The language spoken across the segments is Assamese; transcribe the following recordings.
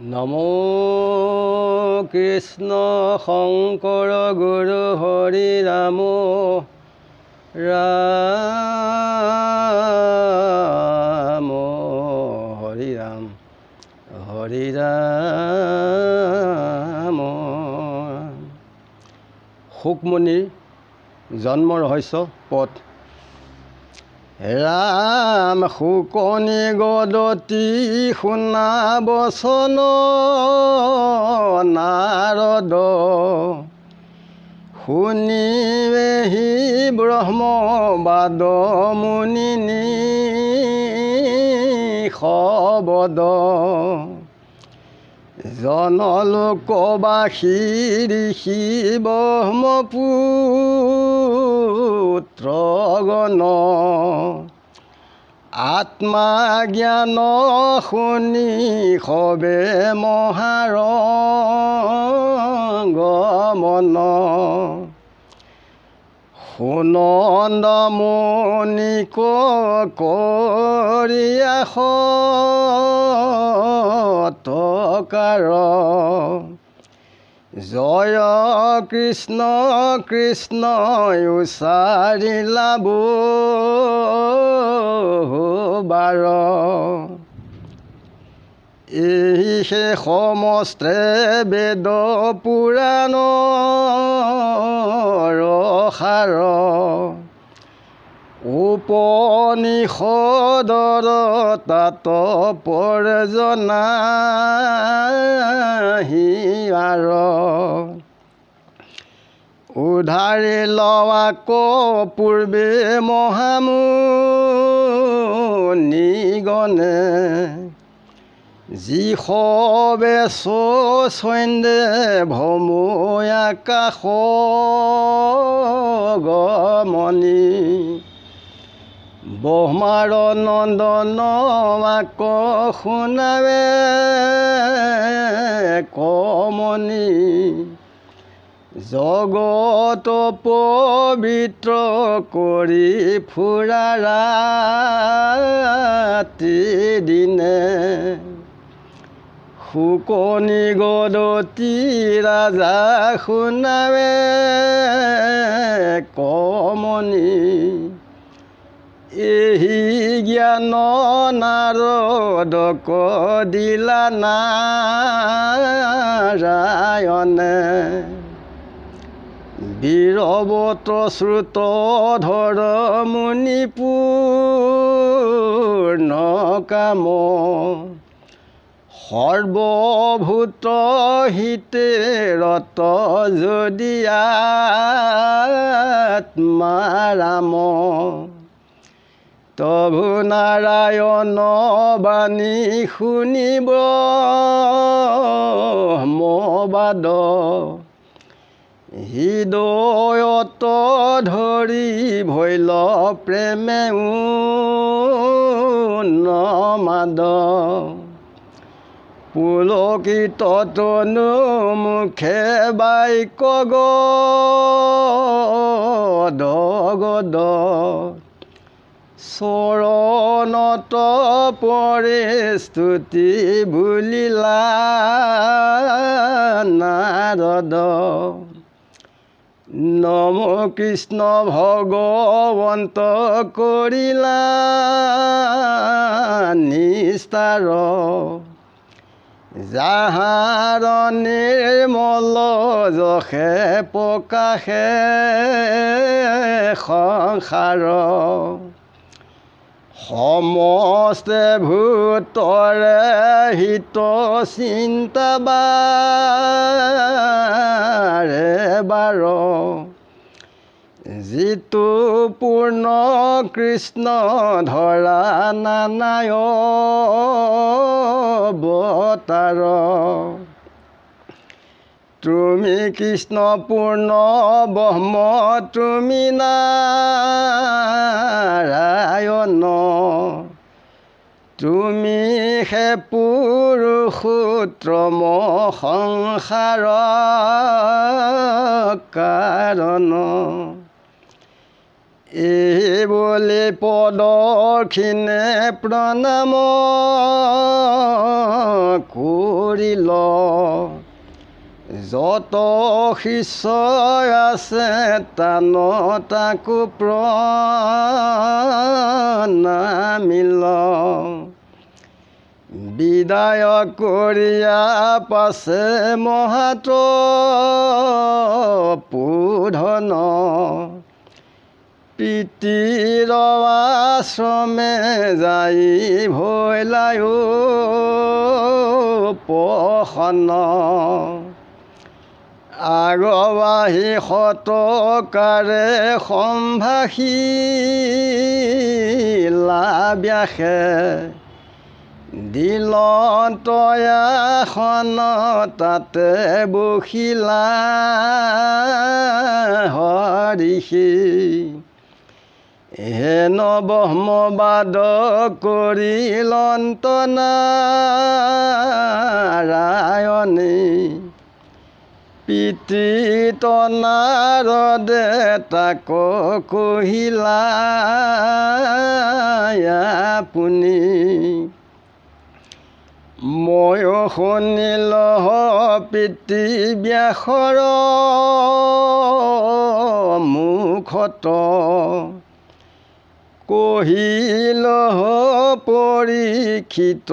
নমো কৃষ্ণ শংকৰ গুৰু হৰি ৰাম ৰাম হৰি ৰাম হৰি ৰাম। শুকমুনিৰ জন্ম ৰহস্য পথ। ৰাম শুকনি গদতি শুনা বচন নাৰদ শুনিবেহি ব্ৰহ্মবাদ মুনি শবদ জনলোকবাসী ঋষি ব্ৰহ্মপুত্ৰগণ আত্মাজ্ঞান শুনি সবে মহাৰগমন সুনন্দ মুনিক কৰিয়া সৎকাৰ জয় কৃষ্ণ কৃষ্ণ উচ্চাৰিলা বহুবাৰ। এই সে সমস্তে বেদ পুৰাণ ৰসাৰ উপনিষদৰ তাত পৰজনাহিয়াৰ উধাৰি লৱাক পূৰ্বে মহামুনিগণে যি সবে চৈন্দে ভমু আকাশ গমনি ব্ৰহ্মাৰ নন্দন আক শুনাবে কমনি জগত পবিত্ৰ কৰি ফুৰা ৰাতি দিনে শুকনি গদতি ৰাজা শুনাবে কমনি এহি জ্ঞান নাৰদক দিলা নাৰায়ণে বীৰবত শ্ৰুত ধৰ মুনি পূৰ্ণ কাম সৰ্বভূত হিতে ৰত যদি আত্মা ৰাম তভু নাৰায়ণ বাণী শুনি ব্ৰহ্মবাদ হৃদয়ত ধৰি ভৈল প্ৰেমে উন্মাদ পুলকিত তনু মুখে বাক্য গদ গদ চৰণত পৰে স্তুতি বুলিলা নাৰদ নম কৃষ্ণ ভগৱন্ত কৰিলা নিস্তাৰ যাহাৰ নিৰ্মল যশে প্ৰকাশে সংসাৰ সমস্তে ভূতৰে হিত চিন্তা বাৰে বাৰ যিটো পূৰ্ণ কৃষ্ণ ধৰা নানায় অৱতাৰ তুমি কৃষ্ণ পূৰ্ণ ব্ৰহ্ম তুমি নাৰায়ণ তুমি হে পুৰুষোত্তম সংসাৰ কাৰণ এই বুলি পদক্ষিণে প্ৰণাম কৰিল যত শিষ্য আছে তান তাকো প্ৰণামিল বিদায় কৰিয়া পাছে মহাত পুধন পিতৃৰ আশ্ৰমে যাই ভৈলায়ো পখন আগবাঢ়ি শতকাৰে সম্ভাষিলা ব্যাসে দিলতয়াখন তাতে বহিলা হৰিষি হেন ব্ৰহ্মবাদ কৰিলন্ত নাৰায়ণী পিতৃত নাৰদে তাক কহিলা আপুনি ময়ো শুনিল পিতৃ ব্যাসৰ মুখত কহিল পৰীক্ষিত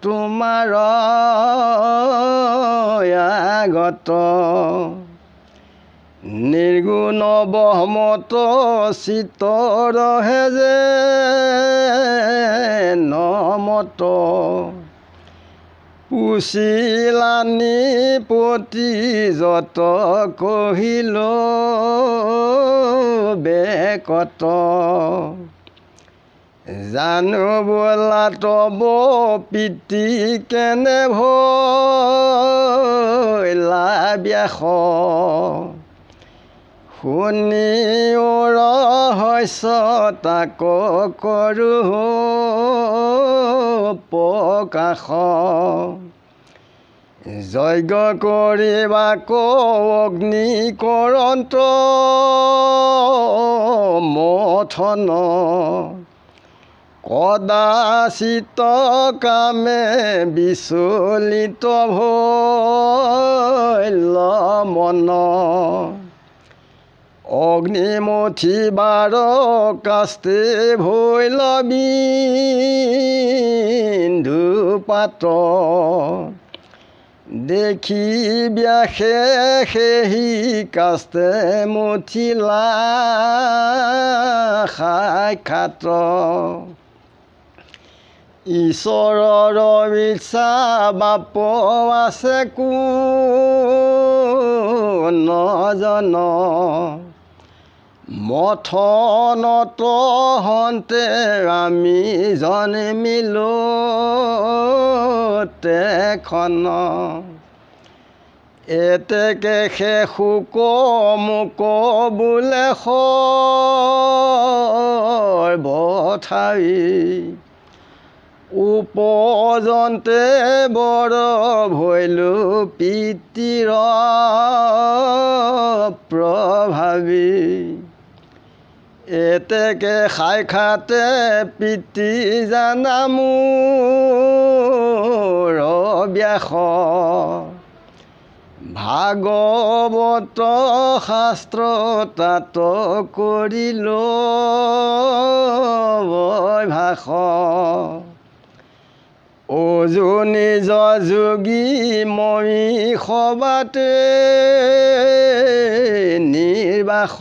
তোমাৰ আগত নিৰ্গুণ ব্ৰহ্মত চিত্তৰহে যে নমত পুচিলানি পতি যত কহিল বেকত জানো বোলা তব পিতৃ কেনে ভৈলা ব্যাস শুনি ৰহস্য তাক কৰোঁ প্ৰকাশ যজ্ঞ কৰিবাক অগ্নিকৰন্ত মথন কদাচিত কামে বিচলিত ভৈল মন অগ্নিমুঠি বাৰ কাষ্টে ভৈল বিন্দুপাত দেখি ব্যাসে সেহি কাষ্টে মুঠিলা সাক্ষাৎ ঈশ্বৰৰ ইচ্ছা বাপ আছে কোন জন মথনত হন্তে আমি জন্মিলো তেখন এতেকে সে শোক মোক বোলে সৰ্বঠাই উপজন্তে বৰ ভৈলো পিতৃৰ প্ৰভাৱী এতেকে সাক্ষাতে পিতৃ জানা মোৰ ব্যাস ভাগৱত শাস্ত্ৰ তাত কৰিল ভাষ অজু নিজ যোগী মই সবাতে নিৰ্বাস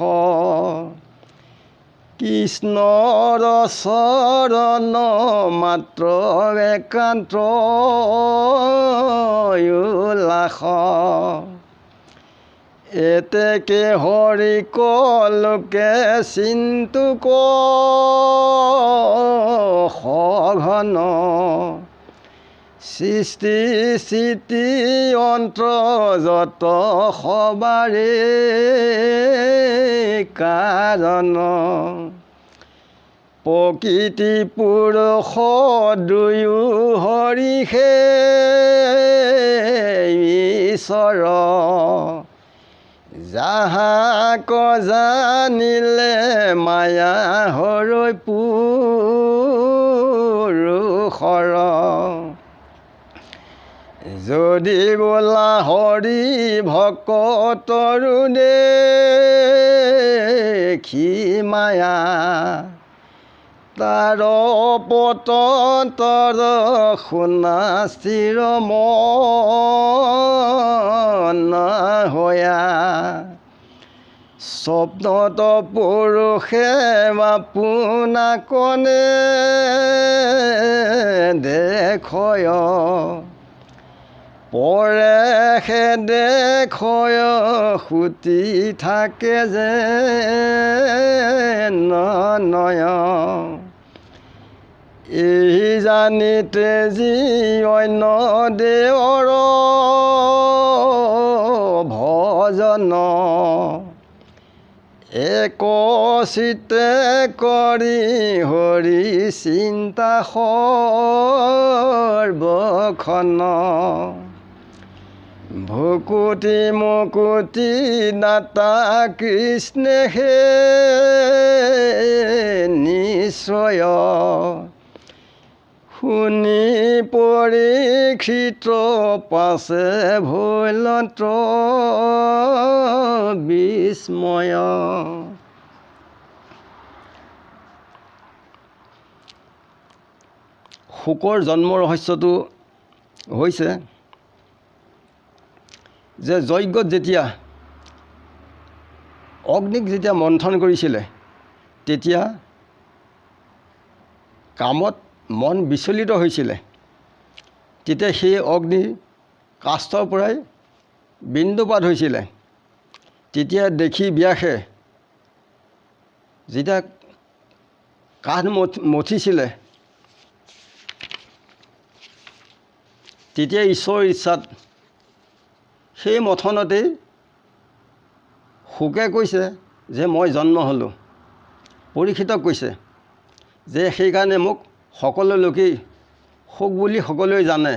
কৃষ্ণৰ চৰণ মাত্ৰ একান্ত উল্লাস এতেকে হৰি কলোকে চিন্তুক সঘন সৃষ্টি স্থিতি অন্তৰ যত সবাৰে কাৰণ প্ৰকৃতি পুৰুষ দুয়ো হৰিষে ঈশ্বৰ যাহাক জানিলে মায়া হৰৈ পুৰুষৰ যদি বোলা হৰি ভকতৰু দেখি মায়া তাৰ পতন্তৰ শুনা চিৰ মন হয়া স্বপ্নত পুৰুষে আপোনাকনে দেখয় পৰেহে দেখয় সুতি থাকে যে নয় এই জানিতে যি অন্য দেৱৰ ভজন একচিতে কৰি হৰি চিন্তা সৰ্বখন ভকুতি মুকুতি দাতা কৃষ্ণে হে নিশ্চয় শুনি পৰীক্ষিত পাছে ভৈলত বিস্ময়। শুকৰ জন্ম ৰহস্যটো হৈছে যে যজ্ঞত যেতিয়া অগ্নিক যেতিয়া মন্থন কৰিছিলে তেতিয়া কামত মন বিচলিত হৈছিলে। তেতিয়া সেই অগ্নি কাষ্ঠৰ পৰাই বিন্দুপাত হৈছিলে। তেতিয়া দেখি ব্যাসে যেতিয়া কাঠ মথিছিলে তেতিয়া ঈশ্বৰৰ ইচ্ছাত সেই মথনতেই শুকে কৈছে যে মই জন্ম হ'লোঁ। পৰীক্ষিতক কৈছে যে সেইকাৰণে মোক সকলো লোকেই শুক বুলি সকলোৱে জানে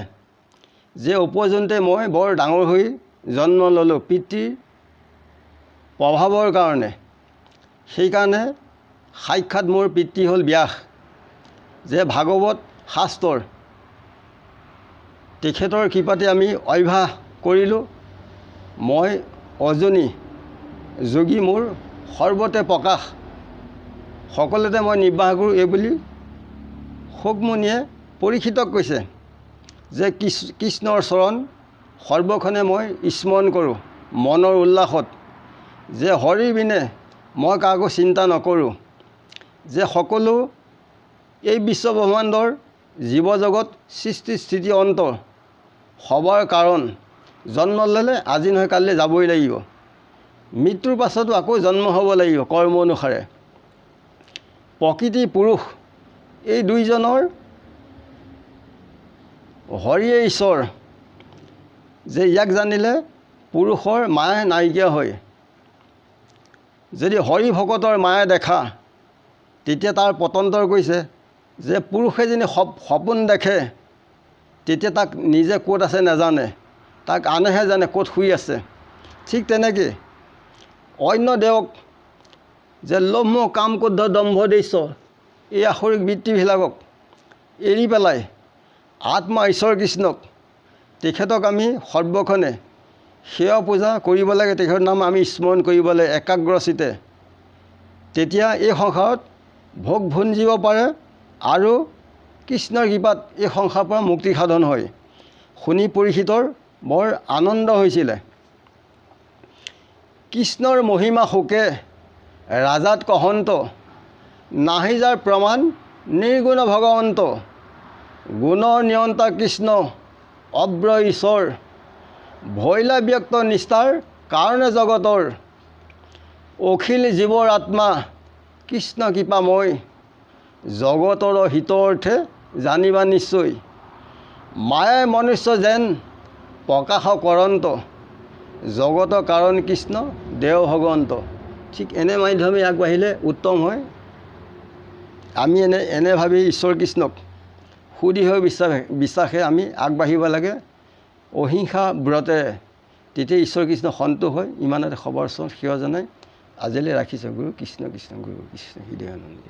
যে উপজন্তে মই বৰ ডাঙৰ হৈ জন্ম ল'লোঁ পিতৃৰ প্ৰভাৱৰ কাৰণে। সেইকাৰণে সাক্ষাৎ মোৰ পিতৃ হ'ল ব্যাস, যে ভাগৱত শাস্ত্ৰৰ তেখেতৰ কৃপাতে আমি অভ্যাস কৰিলোঁ। মই অজনী যোগী, মোৰ সৰ্বতে প্ৰকাশ, সকলোতে মই নিৰ্বাহ কৰোঁ। এই বুলি শুকমুনিয়ে পৰীক্ষিতক কৈছে যে কৃষ্ণৰ চৰণ সৰ্বক্ষণে মই স্মৰণ কৰোঁ মনৰ উল্লাসত, যে হৰিৰ বিনে মই কাকো চিন্তা নকৰোঁ, যে সকলো এই বিশ্ব ব্ৰহ্মাণ্ডৰ জীৱ জগত সৃষ্টি স্থিতি অন্ত সবাৰ কাৰণ। জন্ম ল'লে আজি নহয় কাইলৈ যাবই লাগিব, মৃত্যুৰ পাছতো আকৌ জন্ম হ'ব লাগিব কৰ্ম অনুসাৰে। প্ৰকৃতি পুৰুষ এই দুইজনৰ হৰিয়ে ঈশ্বৰ, যে ইয়াক জানিলে পুৰুষৰ মায়া নাইকিয়া হয়। যদি হৰি ভকতৰ মায়া দেখা তেতিয়া তাৰ পতন্তৰ কৈছে যে পুৰুষে যদি সপোন দেখে তেতিয়া তাক নিজে ক'ত আছে নাজানে, তাক আনেহে জানে ক'ত শুই আছে। ঠিক তেনেকৈ অন্য দেৱক যে লোভ মোহ কাম ক্ৰোধ দম্ভ দৈশ্য এই আসৰিক বৃত্তিবিলাকক এৰি পেলাই আত্মা ঈশ্বৰ কৃষ্ণক তেখেতক আমি সৰ্বক্ষণে সেৱা পূজা কৰিব লাগে, তেখেতৰ নাম আমি স্মৰণ কৰিব লাগে একাগ্ৰচিতে। তেতিয়া এই সংসাৰত ভোগ ভুঞ্জিব পাৰে আৰু কৃষ্ণৰ কৃপাত এই সংসাৰৰ পৰা মুক্তি সাধন হয়। শুনি পৰীক্ষিতৰ বৰ আনন্দ হৈছিলে। কৃষ্ণৰ মহিমা শুকে ৰাজাত কহন্ত, নাহি যাৰ প্ৰমাণ নিৰ্গুণ ভগৱন্ত। গুণৰ নিয়ন্তা কৃষ্ণ অব্ৰ ঈশ্বৰ, ভৈলা ব্যক্ত নিষ্ঠাৰ কাৰণে জগতৰ। অখিল জীৱৰ আত্মা কৃষ্ণ কৃপাময়, জগতৰ হিতৰ্থে জানিবা নিশ্চয়। মায়াই মনুষ্য যেন প্ৰকাশ কৰন্ত, জগতৰ কাৰণ কৃষ্ণ দেৱ ভগৱন্ত। ঠিক এনে মাধ্যমে আগবাঢ়িলে উত্তম হয়। আমি এনে ভাবি ঈশ্বৰ কৃষ্ণক সুদৃঢ় বিশ্বাসে আমি আগবাঢ়িব লাগে। অহিংসা ব্ৰতেৰে তেতিয়া ঈশ্বৰ কৃষ্ণ সন্তোষ হয়। ইমানতে খবৰ চোন সেৱা জনাই আজিলৈ ৰাখিছোঁ। গুৰু কৃষ্ণ কৃষ্ণ, গুৰু কৃষ্ণ, হৃদয়ানন্দ।